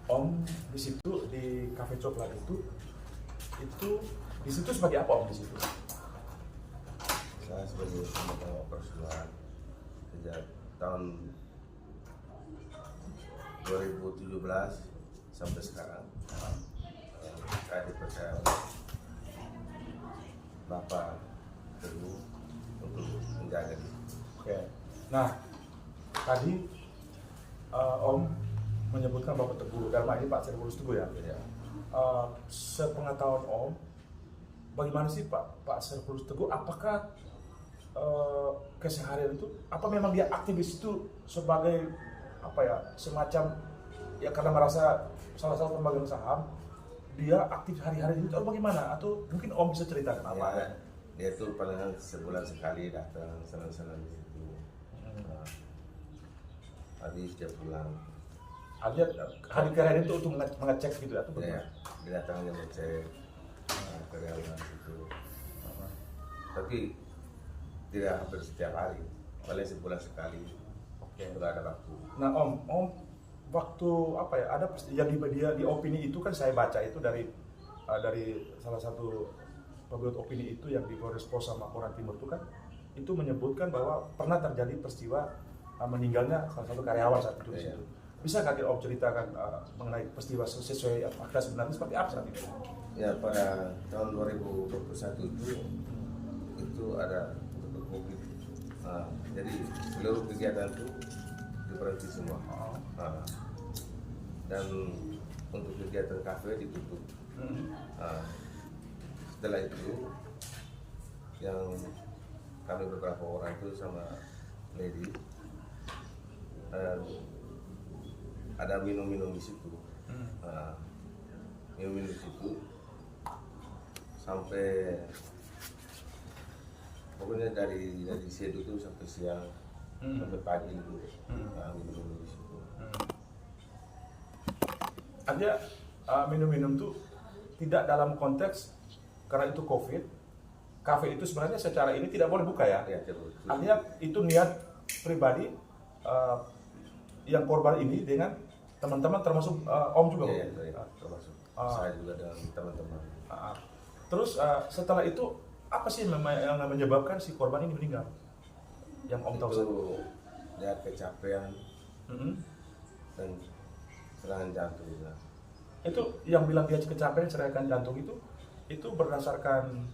Om di situ di kafe coklat itu di situ sebagai apa Om di situ? Saya sebagai pemegang operasional sejak tahun 2017 sampai sekarang. Saya dipercaya oleh Bapak Teguh untuk menjaga ini. Oke. Nah, tadi Om menyebutkan Bapak Teguh, dalam hal ini Pak Servulus Teguh ya. Ya. Sepengetahuan Om, bagaimana sih Pak Servulus Teguh? Apakah keseharian itu, apa memang dia aktivis itu sebagai apa ya, semacam ya karena merasa salah satu pemegang saham, dia aktif hari-hari itu atau bagaimana? Atau mungkin Om bisa ceritakan apa? Ya, dia itu paling sebulan sekali datang senang-senang di situ. Habis dia pulang. Ada hari-hari itu untuk mengecek gitu atau Ya, bagaimana? dia datangnya ngecek karyawan itu. Tapi tidak hampir setiap hari, paling sebulan sekali. Oke. Tidak ada waktu. Nah Om waktu apa ya, ada yang di opini itu kan saya baca itu dari salah satu pembuat opini itu yang di Polres Pos sama Koran Timur itu kan itu menyebutkan bahwa pernah terjadi peristiwa meninggalnya salah satu karyawan saat itu di situ. Bisa nggak Om ceritakan mengenai peristiwa sesuai fakta sebenarnya seperti apa saat itu? Ya, pada tahun 2021 itu ada COVID. Jadi seluruh kegiatan itu diberhenti semua. Dan untuk kegiatan kafe ditutup. Setelah itu yang kami beberapa orang itu sama Lady ada minum-minum di situ. Minum-minum di situ sampai pokoknya dari siang itu sampai siang sampai pagi itu minum-minum di situ. Artinya minum-minum itu tidak dalam konteks karena itu COVID, kafe itu sebenarnya secara ini tidak boleh buka ya? Ya, betul. Artinya itu niat pribadi yang korban ini dengan teman-teman termasuk Om juga? Ya, termasuk saya juga dengan teman-teman. Terus setelah itu apa sih yang menyebabkan si korban ini meninggal? Yang Om tahu? Itu dia kecapean dan serangan jantung juga. Itu yang bilang dia kecapean serangan jantung itu berdasarkan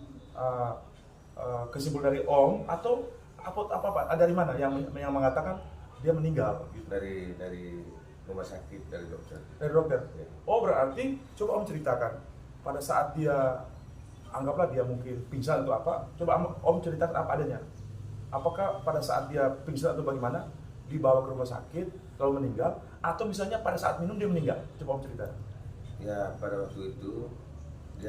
kesimpulan dari Om atau apa dari mana yang mengatakan dia meninggal gitu? Dari rumah sakit, dari dokter. Dari dokter. Ya. Oh, berarti coba Om ceritakan pada saat dia anggaplah dia mungkin pingsan atau apa, coba Om ceritakan apa adanya. Apakah pada saat dia pingsan atau bagaimana dibawa ke rumah sakit lalu meninggal, atau misalnya pada saat minum dia meninggal? Coba Om ceritakan. Ya, pada waktu itu dia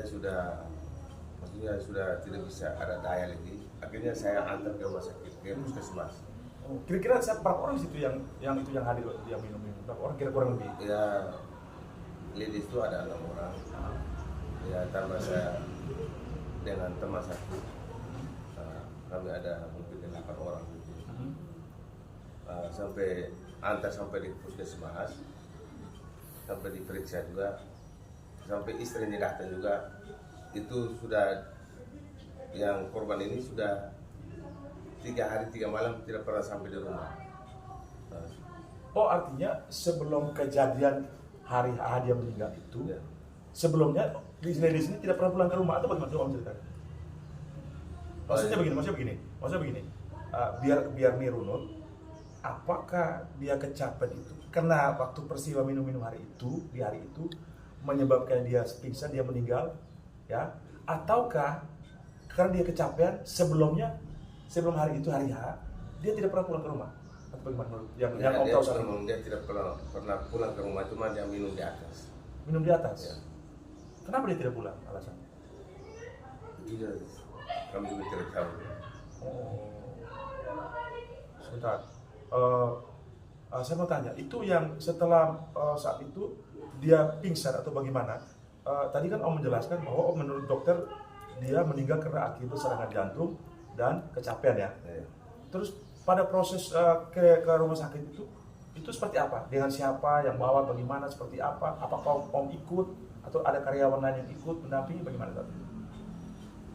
maksudnya sudah tidak bisa ada daya lagi. Akhirnya saya antar ke rumah sakit, ke puskesmas. Oh, kira-kira berapa orang di situ yang hadir yang minum? Berapa orang kira kurang lebih? Ya, ladies itu ada 6 orang. Ya, tambah saya dengan teman satu. Kami ada mungkin 8 orang gitu. Sampai di puskesmas, sampai diperiksa juga, sampai istrinya datang juga. Itu sudah, yang korban ini sudah 3 hari 3 malam tidak pernah sampai di rumah. Oh, artinya sebelum kejadian hari dia meninggal itu, Ya. sebelumnya di sini tidak pernah pulang ke rumah atau bagaimana? Om ceritakan. Maksudnya begini. Biar mirunut, apakah dia kecapean itu karena waktu peristiwa minum-minum di hari itu menyebabkan dia pingsan, dia meninggal, ya? Ataukah karena dia kecapean sebelum hari itu hari H dia tidak pernah pulang ke rumah? Atau bagaimana? Yang Om tahu saat itu? Dia tidak pernah pulang ke rumah, cuma dia minum di atas. Minum di atas. Ya. Kenapa dia tidak pulang? Alasan? Itu kami juga tidak tahu. Oh. Sebentar. Saya mau tanya, itu yang setelah saat itu dia pingsan atau bagaimana? Tadi kan Om menjelaskan bahwa menurut dokter dia meninggal karena akibat serangan jantung dan kecapean ya. Ya. Terus pada proses ke rumah sakit itu Itu seperti apa? Dengan siapa yang bawa, bagaimana, seperti apa? Apakah Om ikut atau ada karyawan lain yang ikut mendampingi, bagaimana saat itu?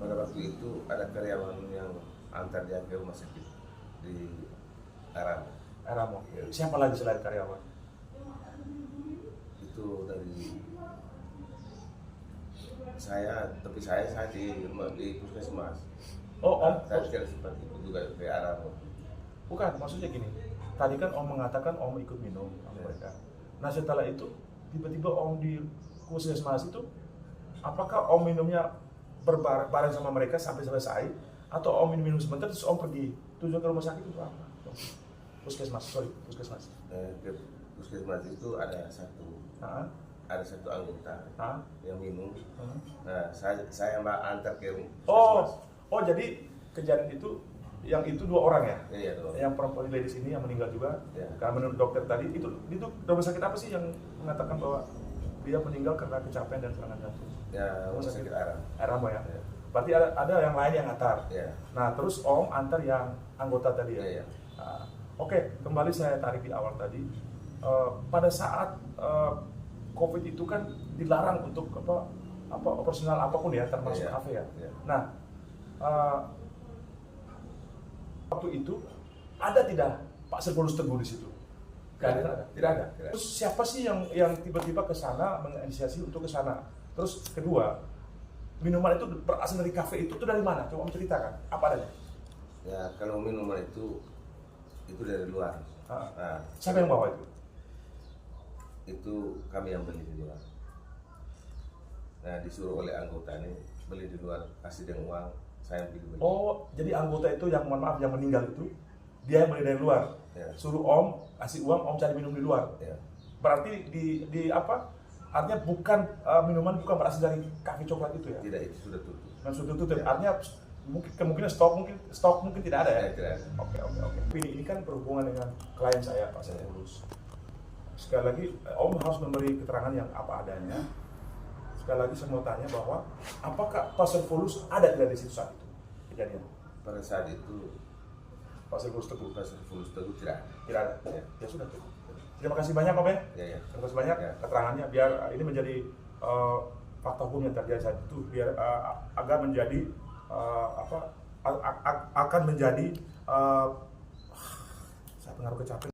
Pada waktu itu ada karyawan yang antar dia ke rumah sakit di Arab. Ramo. Siapa lagi selain karyawan? Itu dari saya, tapi saya di puskesmas. Oh, Om. Saya tidak sempat ikut juga ke Arab. Bukan, maksudnya gini. Tadi kan Om mengatakan Om ikut minum sama mereka. Nah setelah itu tiba-tiba Om di puskesmas itu, apakah Om minumnya bareng sama mereka sampai selesai, atau Om minum sebentar terus Om pergi? Tujuan ke rumah sakit itu apa? Puskesmas. Ke puskesmas itu ada satu anggota yang minum. Nah, saya mbak antar ke puskesmas. Oh, jadi kejadian itu yang itu 2 orang ya? Iya, dong. Yang perempuan ladies ini yang meninggal juga. Ya. Karena menurut dokter tadi itu rumah sakit apa sih yang mengatakan bahwa dia meninggal karena kecapean dan serangan jantung? Ya, rumah sakit Arab. Ramo ya. Ya. Berarti ada yang lain yang antar. Ya. Nah, terus Om antar yang anggota tadi ya. Iya. Nah, Oke, kembali saya tarik di awal tadi. Pada saat COVID itu kan dilarang untuk operasional apapun ya, termasuk Iya. kafe ya. Iya. Nah, waktu itu ada tidak Pak Servolus Teguh di situ? Tidak ada. Tidak. Terus siapa sih yang tiba-tiba ke sana menginisiasi untuk ke sana? Terus kedua, minuman itu berasal dari kafe itu dari mana? Coba Om ceritakan. Apa adanya? Ya, kalau minuman itu dari luar. Nah, Siapa yang bawa itu? itu kami yang beli di luar. Nah, disuruh oleh anggota ini beli di luar, kasih dengan uang, saya yang beli. Oh, jadi anggota itu yang mohon maaf yang meninggal itu dia yang beli dari luar. Ya. Suruh Om kasih uang, Om cari minum di luar. Ya. Berarti di apa? Artinya bukan minuman bukan berasal dari kafe coklat itu ya? Tidak, itu sudah tutup. Yang sudah tutup. Ya. Artinya kemungkinan stok mungkin tidak ada ya? Ya, tidak ada. Oke. Ini kan berhubungan dengan klien saya Pak Servolus. Sekali lagi Om harus memberi keterangan yang apa adanya. Sekali lagi saya mau tanya bahwa apakah Pak Servolus ada tidak di situ saat itu kejadian? Pada saat itu Pak Servolus Teguh tidak ada. tidak ada. Ya. Ya sudah. Terima kasih banyak Om ya. Ya. Terima kasih banyak Ya. keterangannya biar ini menjadi fakta hukum yang terjadi saat itu biar agar menjadi akan menjadi saya pengaruh kecapean.